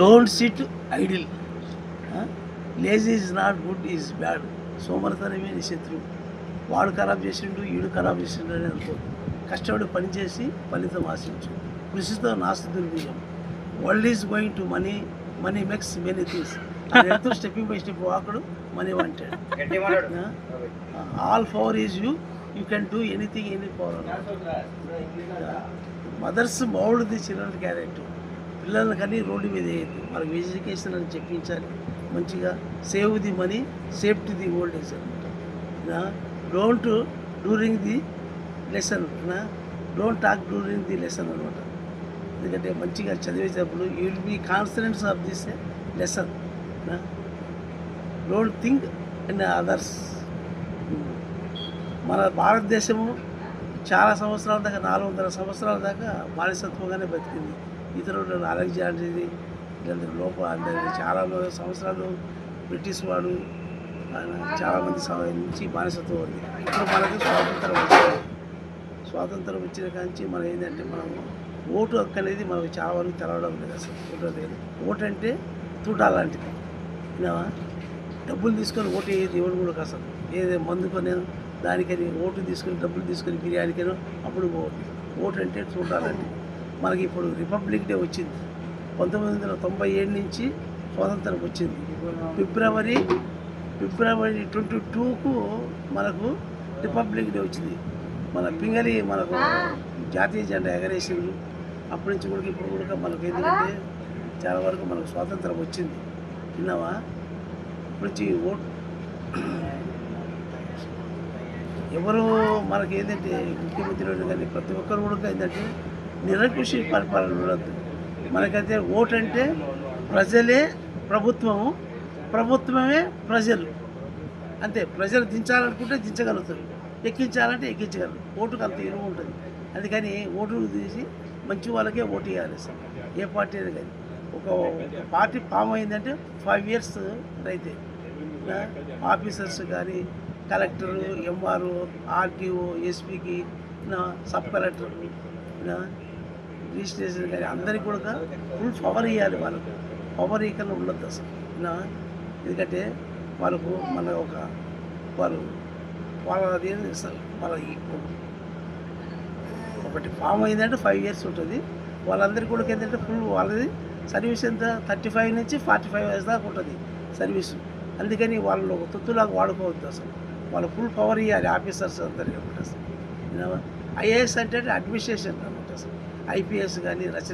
Don't sit idle. Lazy is not good, is bad. సోమరతనమే నీ శత్రువు. వాడు ఖరాబ్ చేసిండు, ఈడు ఖరాబ్ చేసిండు అని అనుకో. కష్టపడి పనిచేసి ఫలితం ఆశించు. కృషితో నాస్తి దుర్విజయం. World is going to money, money makes many things. ఎంతో స్టెప్పింగ్ బై స్టెప్ వాకడు money wanted. All power is you, you can do anything any power. Mothers mould the children character. పిల్లల్ని కానీ రోడ్డు మీద వేయద్దు, మనకు ఎడ్యుకేషన్ అని చెప్పించాలి మంచిగా. Save the money, safety the old age అనమాట. Don't during the lesson, don't talk during the lesson అనమాట. ఎందుకంటే మంచిగా చదివేటప్పుడు you will be confidence of this lesson. Don't think in others. మన భారతదేశము చాలా సంవత్సరాల దాకా, 400 సంవత్సరాల దాకా బానిసత్వంగానే బతికింది. ఇతరులు అలెగ్జాండర్ వీళ్ళందరూ చాలా సంవత్సరాలు బ్రిటిష్ వాడు చాలామంది నుంచి బానిసత్వం ఉంది. ఇప్పుడు మనకి స్వాతంత్రం వచ్చింది. స్వాతంత్రం వచ్చిన కాంచి మనం ఏంటంటే మనం ఓటు హక్కు అనేది మనకు చాలా వరకు తెలవడం లేదు. అసలు ఓటు లేదు. ఓటు అంటే తూటా లాంటిది. విన్నావా? డబ్బులు తీసుకొని ఓటు వేయదు ఎవరు కూడా. అసలు ఏదో మందుకొని దానికని ఓటు తీసుకొని డబ్బులు తీసుకొని బిర్యానీకనో అప్పుడు ఓటు అంటే చూడాలండి. మనకి ఇప్పుడు రిపబ్లిక్ డే వచ్చింది. 1997 నుంచి స్వాతంత్రం వచ్చింది. ఫిబ్రవరి 22కు మనకు రిపబ్లిక్ డే వచ్చింది. మన పింగళి మనకు జాతీయ జెండా ఎగరేసింది. అప్పటి నుంచి కూడా ఇప్పుడు కూడా మనకు ఏంటంటే చాలా వరకు మనకు స్వాతంత్రం వచ్చింది. విన్నావా? ఇప్పుడు నుంచి ఓటు ఎవరు మనకి ఏంటంటే ముఖ్యమంత్రి కానీ ప్రతి ఒక్కరు కూడా ఏంటంటే నిరంకుశ పరిపాలన ఉండద్దు. మనకైతే ఓటు అంటే ప్రజలే ప్రభుత్వము, ప్రభుత్వమే ప్రజలు. అంతే. ప్రజలు దించాలనుకుంటే దించగలుగుతారు, ఎక్కించాలంటే ఎక్కించగలరు. ఓటుకు అంత విలువ ఉంటుంది. అందుకని ఓటు తీసి మంచి వాళ్ళకే ఓటు వేయాలి. సార్ ఏ పార్టీ అయినా కానీ. ఒక పార్టీ ఫామ్ అయిందంటే 5 years అయితే ఆఫీసర్స్ కానీ కలెక్టర్, ఎంఆర్ఓ, ఆర్టీఓ, ఎస్పీకి, సబ్ కలెక్టర్, రిజిస్ట్రేషన్ కానీ అందరికీ కూడా ఫుల్ పవర్ ఇవ్వాలి. వాళ్ళకు పవర్ ఇవ్వకుండా ఉండద్దు అసలు. ఎందుకంటే వాళ్ళకు మన ఒక వాళ్ళది వాళ్ళ ఒకటి ఫామ్ అయిందంటే 5 years ఉంటుంది. వాళ్ళందరికీ కూడా ఏంటంటే ఫుల్ వాళ్ళది సర్వీస్ ఎంత 35 నుంచి 45 years దాకా ఉంటుంది సర్వీసు. అందుకని వాళ్ళు ఒక తొత్తులాగా వాడుకోవద్దు అసలు. వాళ్ళు ఫుల్ పవర్ ఇవ్వాలి ఆఫీసర్స్ అందరికీ అనమాట. అసలు ఐఏఎస్ అంటే అడ్మినిస్ట్రేషన్ అనమాట. అసలు ఐపీఎస్ కానీ రచన